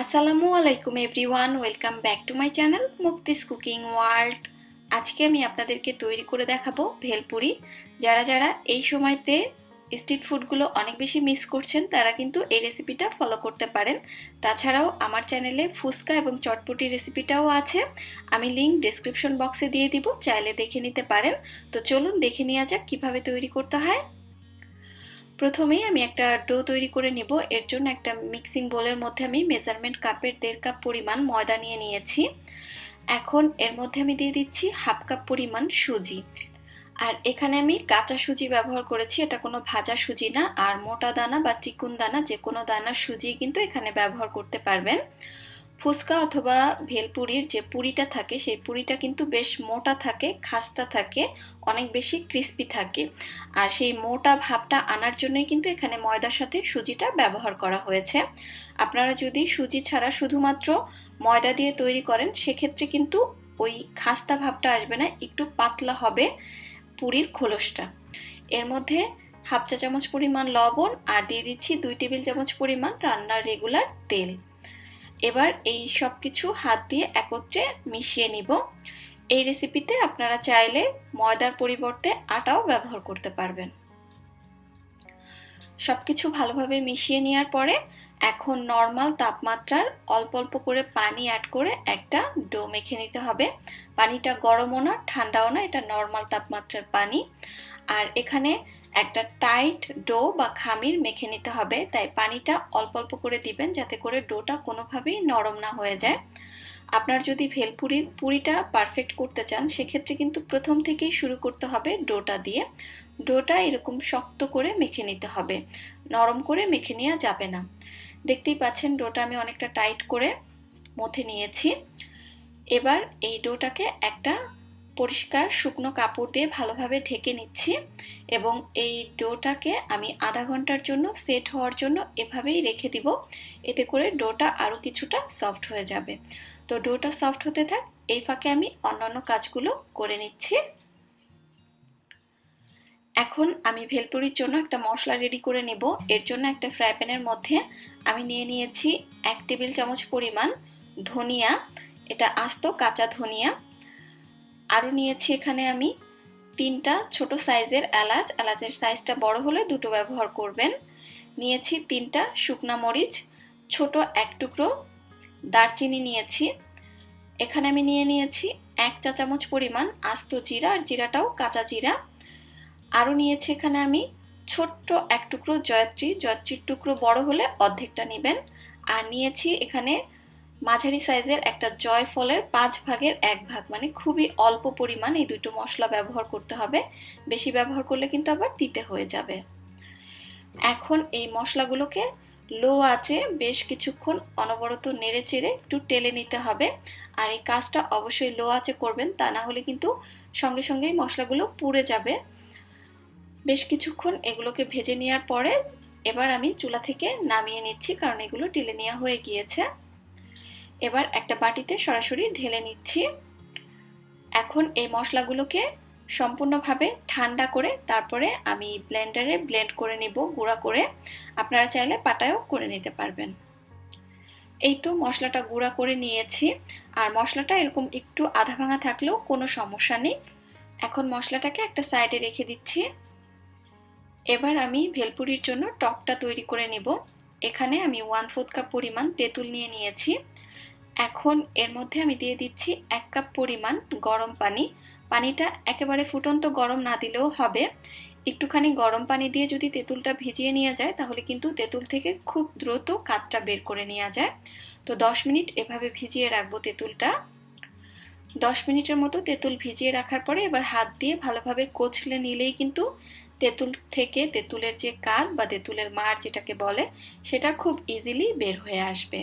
আসসালামু আলাইকুম everyone, welcome back to my channel Mukti's cooking world. আজকে আমি আপনাদেরকে তৈরি করে দেখাবো ভেলপুরি। যারা যারা এই সময়তে স্ট্রিট ফুডগুলো অনেক বেশি মিস করছেন তারা কিন্তু এই রেসিপিটা ফলো করতে পারেন। তাছাড়াও আমার চ্যানেলে ফুচকা এবং চটপটি রেসিপিটাও আছে, আমি লিংক ডেসক্রিপশন বক্সে দিয়ে দিব, চাইলে দেখে নিতে পারেন। তো চলুন দেখে নেওয়া যাক কীভাবে তৈরি করতে হয়। প্রথমেই আমি একটা ডো তৈরি করে নিব। এর জন্য একটা মিক্সিং বোলের মধ্যে আমি মেজারমেন্ট কাপের 1.5 কাপ পরিমাণ ময়দা নিয়ে নিয়েছি। এখন এর মধ্যে আমি দিয়ে দিচ্ছি 1/2 কাপ পরিমাণ সুজি। আর এখানে আমি কাঁচা সুজি ব্যবহার করেছি, এটা কোনো ভাজা সুজি না। আর মোটা দানা বা চিকুন দানা যে কোনো দানার সুজি কিন্তু এখানে ব্যবহার করতে পারবেন। ফুচকা অথবা ভেলপুরির যে পুরিটা থাকে সেই পুরিটা কিন্তু বেশ মোটা থাকে, খাস্তা থাকে, অনেক বেশি ক্রিস্পি থাকে। আর সেই মোটা ভাবটা আনার জন্যই কিন্তু এখানে ময়দার সাথে সুজিটা ব্যবহার করা হয়েছে। আপনারা যদি সুজি ছাড়া শুধুমাত্র ময়দা দিয়ে তৈরি করেন সেক্ষেত্রে কিন্তু ওই খাস্তা ভাবটা আসবে না, একটু পাতলা হবে পুরির খোলসটা। এর মধ্যে 1/2 চা চামচ পরিমাণ লবণ আর দিয়ে দিচ্ছি 2 টেবিল চামচ পরিমাণ রান্নার রেগুলার তেল। এবার এই সব কিছু হাত দিয়ে একত্রে মিশিয়ে নিব। এই রেসিপিতে আপনারা চাইলে ময়দার পরিবর্তে আটাও ব্যবহার করতে পারবেন। সবকিছু ভালোভাবে মিশিয়ে নেওয়ার পরে এখন নর্মাল তাপমাত্রার অল্প অল্প করে পানি অ্যাড করে একটা ডো মেখে নিতে হবে। পানিটা গরমও না ঠান্ডাও না, এটা নর্মাল তাপমাত্রার পানি। আর এখানে একটা টাইট ডো বা খামির মেখে নিতে হবে, তাই পানিটা অল্প অল্প করে দিবেন যাতে করে ডোটা কোনোভাবেই নরম না হয়ে যায়। আপনার যদি ভেলপুরির পুরিটা পারফেক্ট করতে চান সেক্ষেত্রে কিন্তু প্রথম থেকেই শুরু করতে হবে ডোটা দিয়ে। ডোটা এরকম শক্ত করে মেখে নিতে হবে, নরম করে মেখে নেওয়া যাবে না। দেখতেই পাচ্ছেন ডোটা আমি অনেকটা টাইট করে মথে নিয়েছি। এবার এই ডোটাকে একটা পরিষ্কার শুকনো কাপড় দিয়ে ভালোভাবে ঢেকে নিচ্ছি এবং এই ডোটাকে আমি আধা ঘন্টার জন্য সেট হওয়ার জন্য এভাবেই রেখে দিব। এতে করে ডোটা আরও কিছুটা সফট হয়ে যাবে। তো ডোটা সফট হতে থাক, এই ফাঁকে আমি অন্যান্য কাজগুলো করে নিচ্ছি। এখন আমি ভেলপুরির জন্য একটা মশলা রেডি করে নেব। এর জন্য একটা ফ্রাই প্যানের মধ্যে আমি নিয়ে নিয়েছি 1 টেবিল চামচ পরিমাণ ধনিয়া, এটা আস্ত কাঁচা ধনিয়া। আরও নিয়েছি এখানে আমি 3টা ছোট সাইজের এলাচ, এলাচের সাইজটা বড় হলে দুটো ব্যবহার করবেন। নিয়েছি 3টা শুকনা মরিচ, ছোট এক টুকরো দারচিনি নিয়েছি। এখানে আমি নিয়ে নিয়েছি 1 চা চামচ পরিমাণ আস্ত জিরা, আর জিরাটাও কাঁচা জিরা। আরও নিয়েছি এখানে আমি ছোট্ট এক টুকরো জয়ত্রী, জয়ত্রীর টুকরো বড় হলে অর্ধেকটা নেবেন। আর নিয়েছি এখানে মাঝারি সাইজের একটা জয়ফলের 5 ভাগের 1 ভাগ, মানে খুবই অল্প পরিমাণ এই দুটো মশলা ব্যবহার করতে হবে, বেশি ব্যবহার করলে কিন্তু আবার তিতে হয়ে যাবে। এখন এই মশলাগুলোকে লো আঁচে বেশ কিছুক্ষণ অনবরত নেড়ে চেড়ে একটু টেলে নিতে হবে। আর এই কাজটা অবশ্যই লো আঁচে করবেন, তা না হলে কিন্তু সঙ্গে সঙ্গেই মশলাগুলো পুড়ে যাবে। বেশ কিছুক্ষণ এগুলোকে ভেজে নেওয়ার পরে এবার আমি চুলা থেকে নামিয়ে নিচ্ছি, কারণ এগুলো টেলে নেওয়া হয়ে গিয়েছে। এবার একটা বাটিতে সরাসরি ঢেলে নিচ্ছি। এখন এই মশলাগুলোকে সম্পূর্ণভাবে ঠান্ডা করে তারপরে আমি ব্লেন্ডারে ব্লেন্ড করে নেব, গুঁড়া করে। আপনারা চাইলে পাটায়ও করে নিতে পারবেন। এই তো মশলাটা গুঁড়া করে নিয়েছি, আর মশলাটা এরকম একটু আধা ভাঙা থাকলেও কোনো সমস্যা নেই। এখন মশলাটাকে একটা সাইডে রেখে দিচ্ছি। এবার আমি ভেলপুরির জন্য টকটা তৈরি করে নেব। এখানে আমি 1/4 কাপ পরিমাণ তেঁতুল নিয়ে নিয়েছি। এখন এর মধ্যে আমি দিয়ে দিচ্ছি 1 কাপ পরিমাণ গরম পানি। পানিটা একেবারে ফুটন্ত গরম না দিলেও হবে, একটুখানি গরম পানি দিয়ে যদি তেঁতুলটা ভিজিয়ে নেওয়া যায় তাহলে কিন্তু তেঁতুল থেকে খুব দ্রুত কাঠটা বের করে নেওয়া যায়। তো 10 মিনিট এভাবে ভিজিয়ে রাখবো তেঁতুলটা। 10 মিনিটের মতো তেঁতুল ভিজিয়ে রাখার পরে এবার হাত দিয়ে ভালোভাবে কচলে নিলেই কিন্তু তেঁতুল থেকে তেঁতুলের যে কাঠ বা তেঁতুলের মাড় যেটাকে বলে সেটা খুব ইজিলি বের হয়ে আসবে,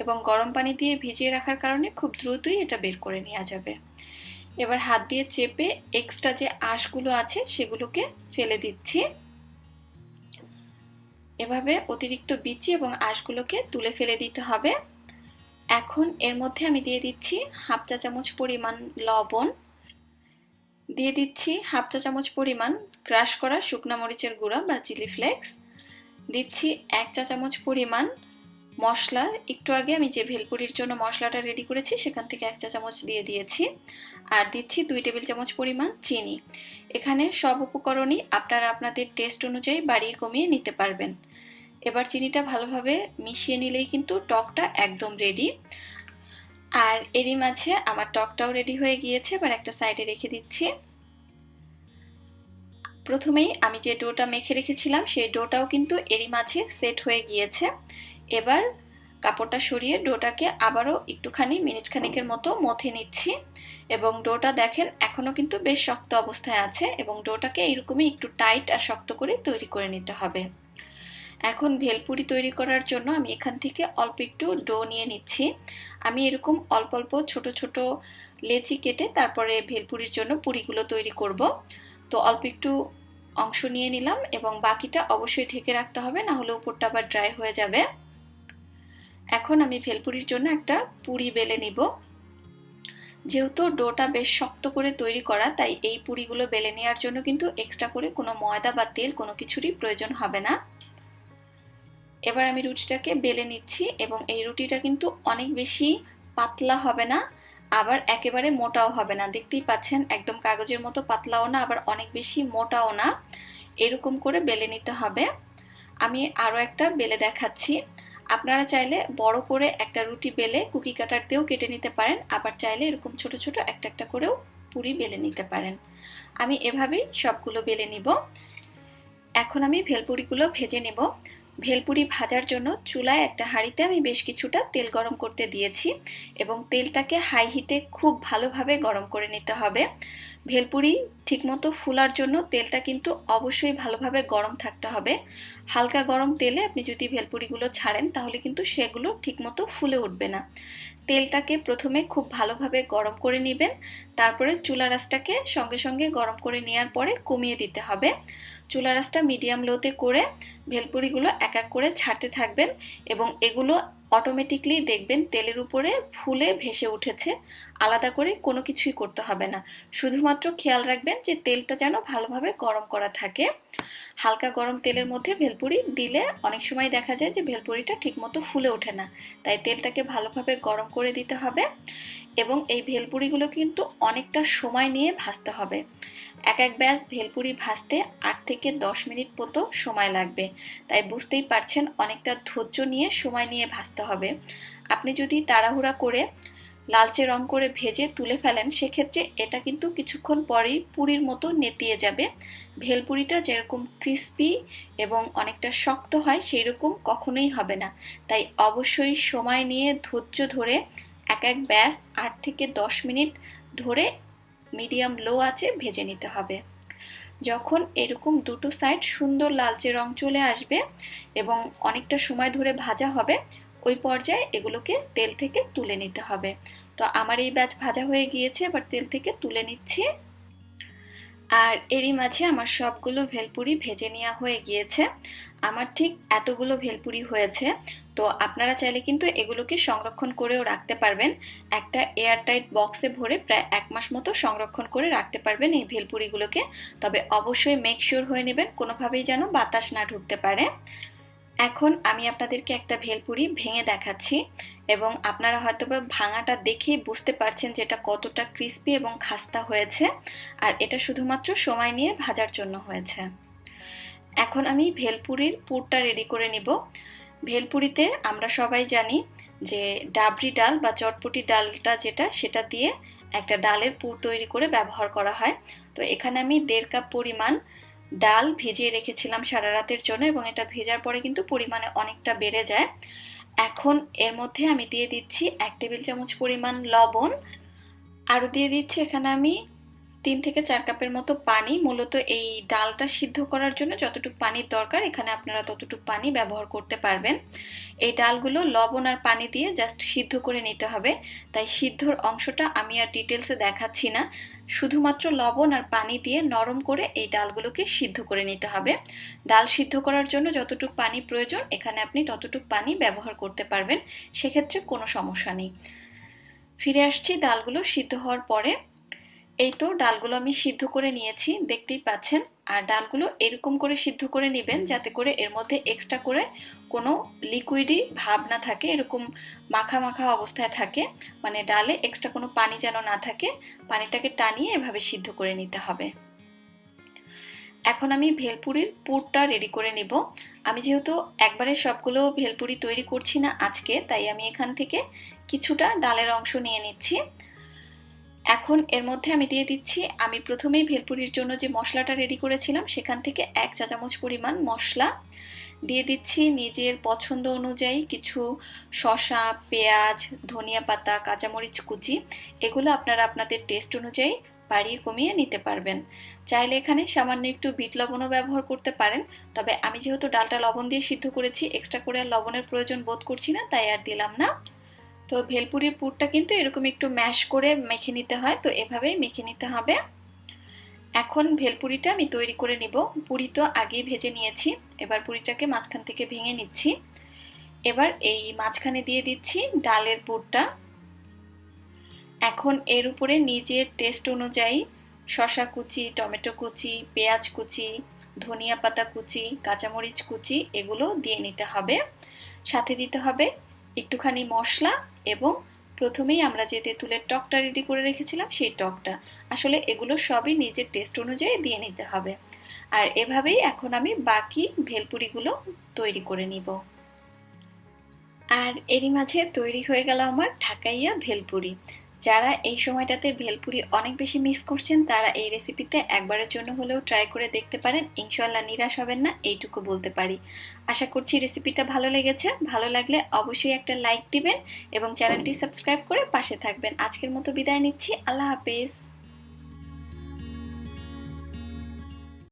এবং গরম পানি দিয়ে ভিজিয়ে রাখার কারণে খুব দ্রুতই এটা বের করে নেওয়া যাবে। এবার হাত দিয়ে চেপে এক্সট্রা যে আঁশগুলো আছে সেগুলোকে ফেলে দিচ্ছি। এভাবে অতিরিক্ত বিচি এবং আঁশগুলোকে তুলে ফেলে দিতে হবে। এখন এর মধ্যে আমি দিয়ে দিচ্ছি 1/2 চা চামচ পরিমাণ লবণ, দিয়ে দিচ্ছি 1/2 চা চামচ পরিমাণ ক্রাশ করা শুকনা মরিচের গুঁড়া বা চিলি ফ্লেক্স, দিচ্ছি 1 চা চামচ পরিমাণ মশলা একটু আগে আমি যে ভেলপুরির জন্য মশলাটা রেডি করেছি সেখান থেকে 1 চা চামচ দিয়ে দিয়েছি, আর দিচ্ছি 2 টেবিল চামচ পরিমাণ চিনি। এখানে সব উপকরণই আপনারা আপনাদের টেস্ট অনুযায়ী বাড়িয়ে কমিয়ে নিতে পারবেন। এবার চিনিটা ভালোভাবে মিশিয়ে নিলেই কিন্তু টকটা একদম রেডি। আর এরই মাঝে আমার টকটাও রেডি হয়ে গিয়েছে, এবার একটা সাইডে রেখে দিচ্ছি। প্রথমেই আমি যে ডোটা মেখে রেখেছিলাম সেই ডোটাও কিন্তু এরই মাঝে সেট হয়ে গিয়েছে। এবার কাপড়টা সরিয়ে ডোটাকে আবারও একটুখানি মিনিট খানেকের মতো মথে নিচ্ছি, এবং ডোটা দেখেন এখনো কিন্তু বেশ শক্ত অবস্থায় আছে, এবং ডোটাকে এইরকমই একটু টাইট আর শক্ত করে তৈরি করে নিতে হবে। এখন ভেলপুরি তৈরি করার জন্য আমি এখান থেকে অল্প একটু ডো নিয়ে নিচ্ছি। আমি এরকম অল্প অল্প ছোট ছোট লেচি কেটে তারপরে ভেলপুরির জন্য পুরিগুলো তৈরি করব। তো অল্প একটু অংশ নিয়ে নিলাম, এবং বাকিটা অবশ্যই ঢেকে রাখতে হবে, না হলে উপরটা আবার ড্রাই হয়ে যাবে। এখন আমি ভেলপুরির জন্য একটা পুরি বেলে নিব। যেহেতু ডোটা বেশ শক্ত করে তৈরি করা, তাই এই পুরিগুলো বেলে নেওয়ার জন্য কিন্তু এক্সট্রা করে কোনো ময়দা বা তেল কোনো কিছুরই প্রয়োজন হবে না। এবার আমি রুটিটাকে বেলে নিচ্ছি, এবং এই রুটিটা কিন্তু অনেক বেশি পাতলা হবে না, আবার একেবারে মোটাও হবে না। দেখতেই পাচ্ছেন একদম কাগজের মতো পাতলাও না, আবার অনেক বেশি মোটাও না। এরকম করে বেলে নিতে হবে। আমি আরও একটা বেলে দেখাচ্ছি। আপনারা চাইলে বড় করে একটা রুটি বেলে কুকি কাটার দিয়েও কেটে নিতে পারেন, আবার চাইলে এরকম ছোট ছোট একটা একটা করেও পুরি বেলে নিতে পারেন। আমি এভাবেই সবগুলো বেলে নিব। এখন আমি ভেলপুরিগুলো ভেজে নেব। ভেলপুরি ভাজার জন্য চুলায় একটা হাঁড়িতে আমি বেশ কিছুটা তেল গরম করতে দিয়েছি, এবং তেলটাকে হাই হিটে খুব ভালোভাবে গরম করে নিতে হবে। ভেলপুরি ঠিকমতো ফুলার জন্য তেলটা কিন্তু অবশ্যই ভালোভাবে গরম থাকতে হবে। হালকা গরম তেলে আপনি যদি ভেলপুরিগুলো ছাড়েন তাহলে কিন্তু সেগুলো ঠিকমতো ফুলে উঠবে না। তেলটাকে প্রথমে খুব ভালোভাবে গরম করে নেবেন, তারপরে চুলা আঁচটাকে সঙ্গে সঙ্গে গরম করে নেওয়ার পরে কমিয়ে দিতে হবে। চুলা আঁচটা মিডিয়াম লোতে করে ভেলপুরিগুলো এক এক করে ছাড়তে থাকবেন, এবং এগুলো অটোমেটিকলি দেখবেন তেলের উপরে ফুলে ভেসে উঠেছে। আলাদা করে কোনো কিছুই করতে হবে না, শুধুমাত্র খেয়াল রাখবেন যে তেলটা যেন ভালোভাবে গরম করা থাকে। হালকা গরম তেলের মধ্যে ভেলপুরি দিলে অনেক সময় দেখা যায় যে ভেলপুরিটা ঠিকমতো ফুলে ওঠে না, তাই তেলটাকে ভালোভাবে গরম করে দিতে হবে। এবং এই ভেলপুরিগুলো কিন্তু অনেকটা সময় নিয়ে ভাজতে হবে। এক এক ব্যাচ ভেলপুরি ভাজতে 8 থেকে 10 মিনিট মতো সময় লাগবে, তাই বুঝতেই পারছেন অনেকটা ধৈর্য নিয়ে সময় নিয়ে ভাজতে হবে। আপনি যদি তাড়াহুড়া করে লালচে রং করে ভেজে তুলে ফেলেন সেক্ষেত্রে এটা কিন্তু কিছুক্ষণ পরেই পুরির মতো নেতিয়ে যাবে। ভেলপুরিটা যেরকম ক্রিস্পি এবং অনেকটা শক্ত হয় সেই রকম কখনোই হবে না, তাই অবশ্যই সময় নিয়ে ধৈর্য ধরে এক এক ব্যাচ 8 থেকে 10 মিনিট ধরে মিডিয়াম লো আঁচে ভেজে নিতে হবে। যখন এরকম দুটো সাইড সুন্দর লালচে রং চলে আসবে এবং অনেকটা সময় ধরে ভাজা হবে, ওই পর্যায়ে এগুলোকে তেল থেকে তুলে নিতে হবে। তো আমার এই ব্যাচ ভাজা হয়ে গিয়েছে, এবার তেল থেকে তুলে নিচ্ছি। আর এরই মাঝে আমার সবগুলো ভেলপুরি ভেজে নেওয়া হয়ে গিয়েছে। আমার ঠিক এতগুলো ভেলপুরি হয়েছে। তো আপনারা চাইলে কিন্তু এগুলোকে সংরক্ষণ করেও রাখতে পারবেন। একটা এয়ারটাইট বক্সে ভরে প্রায় 1 মাস মতো সংরক্ষণ করে রাখতে পারবেন এই ভেলপুরিগুলোকে। তবে অবশ্যই মেক শিওর হয়ে নেবেন কোনোভাবেই যেন বাতাস না ঢুকতে পারে। এখন আমি আপনাদেরকে একটা ভেলপুরি ভেঙে দেখাচ্ছি, এবং আপনারা হয়তোবা ভাঙাটা দেখেই বুঝতে পারছেন যে এটা কতটা ক্রিস্পি এবং খাস্তা হয়েছে, আর এটা শুধুমাত্র সময় নিয়ে ভাজার জন্য হয়েছে। এখন আমি ভেলপুরির পুরটা রেডি করে নিব। ভেলপুরিতে আমরা সবাই জানি যে ডাবরি ডাল বা চটপটি ডালটা যেটা, সেটা দিয়ে একটা ডালের পুর তৈরি করে ব্যবহার করা হয়। তো এখানে আমি 1.5 কাপ পরিমাণ ডাল ভিজিয়ে রেখেছিলাম সারা রাতের জন্য, এবং এটা ভেজার পরে কিন্তু পরিমাণে অনেকটা বেড়ে যায়। এখন এর মধ্যে আমি দিয়ে দিচ্ছি 1 টেবিল চামচ পরিমাণ লবণ, আরও দিয়ে দিচ্ছি এখানে আমি 3 থেকে 4 কাপের মতো পানি। মূলত এই ডালটা সিদ্ধ করার জন্য যতটুকু পানির দরকার এখানে আপনারা ততটুকু পানি ব্যবহার করতে পারবেন। এই ডালগুলো লবণ আর পানি দিয়ে জাস্ট সিদ্ধ করে নিতে হবে, তাই সিদ্ধর অংশটা আমি আর ডিটেলসে দেখাচ্ছি না। শুধুমাত্র লবণ আর পানি দিয়ে নরম করে এই ডালগুলোকে সিদ্ধ করে নিতে হবে। ডাল সিদ্ধ করার জন্য যতটুকু পানি প্রয়োজন এখানে আপনি ততটুকু পানি ব্যবহার করতে পারবেন, সেক্ষেত্রে কোনো সমস্যা নেই। ফিরে আসছি ডালগুলো সিদ্ধ হওয়ার পরে। এই তো ডালগুলো আমি সিদ্ধ করে নিয়েছি, দেখতেই পাচ্ছেন আর ডালগুলো এরকম করে সিদ্ধ করে নেবেন যাতে করে এর মধ্যে এক্সট্রা করে কোনো লিকুইডই ভাব না থাকে, এরকম মাখা মাখা অবস্থায় থাকে, মানে ডালে এক্সট্রা কোনো পানি যেন না থাকে। পানিটাকে টানিয়ে এভাবে সিদ্ধ করে নিতে হবে। এখন আমি ভেলপুরির পুরটা রেডি করে নিব। আমি যেহেতু একবারে সবগুলো ভেলপুরি তৈরি করছি না আজকে, তাই আমি এখান থেকে কিছুটা ডালের অংশ নিয়ে নিচ্ছি। এখন এর মধ্যে আমি দিয়ে দিচ্ছি, আমি প্রথমেই ভেলপুরির জন্য যে মশলাটা রেডি করেছিলাম সেখান থেকে 1 চা চামচ পরিমাণ মশলা দিয়ে দিচ্ছি। নিজের পছন্দ অনুযায়ী কিছু শসা, পেঁয়াজ, ধনিয়া পাতা, কাঁচামরিচ কুচি, এগুলো আপনারা আপনাদের টেস্ট অনুযায়ী বাড়িয়ে কমিয়ে নিতে পারবেন। চাইলে এখানে সামান্য একটু বিট লবণও ব্যবহার করতে পারেন, তবে আমি যেহেতু ডালটা লবণ দিয়ে সিদ্ধ করেছি, এক্সট্রা করে আর লবণের প্রয়োজন বোধ করছি না, তাই আর দিলাম না। তো ভেলপুরির পুরটা কিন্তু এরকম একটু ম্যাশ করে মেখে নিতে হয়, তো এভাবেই মেখে নিতে হবে। এখন ভেলপুরিটা আমি তৈরি করে নিব। পুরি তো আগেই ভেজে নিয়েছি, এবার পুরিটাকে মাঝখান থেকে ভেঙে নিচ্ছি। এবার এই মাঝখানে দিয়ে দিচ্ছি ডালের পুরটা। এখন এর উপরে নিজের টেস্ট অনুযায়ী শসা কুচি, টমেটো কুচি, পেঁয়াজ কুচি, ধনিয়া পাতা কুচি, কাঁচামরিচ কুচি, এগুলো দিয়ে নিতে হবে। সাথে দিতে হবে একটুখানি মশলা এবং প্রথমেই আমরা যে তেঁতুলের টকটা রেডি করে রেখেছিলাম সেই টকটা। আসলে এগুলো সবই নিজের টেস্ট অনুযায়ী দিয়ে নিতে হবে। আর এভাবেই এখন আমি বাকি ভেলপুরিগুলো তৈরি করে নিব। আর এরই মাঝে তৈরি হয়ে গেল আমার ঢাকাইয়া ভেলপুরি। যারা এই সময়টাতে ভেলপুরি অনেক বেশি মিস করছেন তারা এই রেসিপিতে একবারের জন্য হলেও ট্রাই করে দেখতে পারেন, ইনশাআল্লাহ নিরাশ হবেন না, এইটুকু বলতে পারি। আশা করছি রেসিপিটা ভালো লেগেছে। ভালো লাগলে অবশ্যই একটা লাইক দিবেন এবং চ্যানেলটি সাবস্ক্রাইব করে পাশে থাকবেন। আজকের মতো বিদায় নিচ্ছি, আল্লাহ হাফেজ।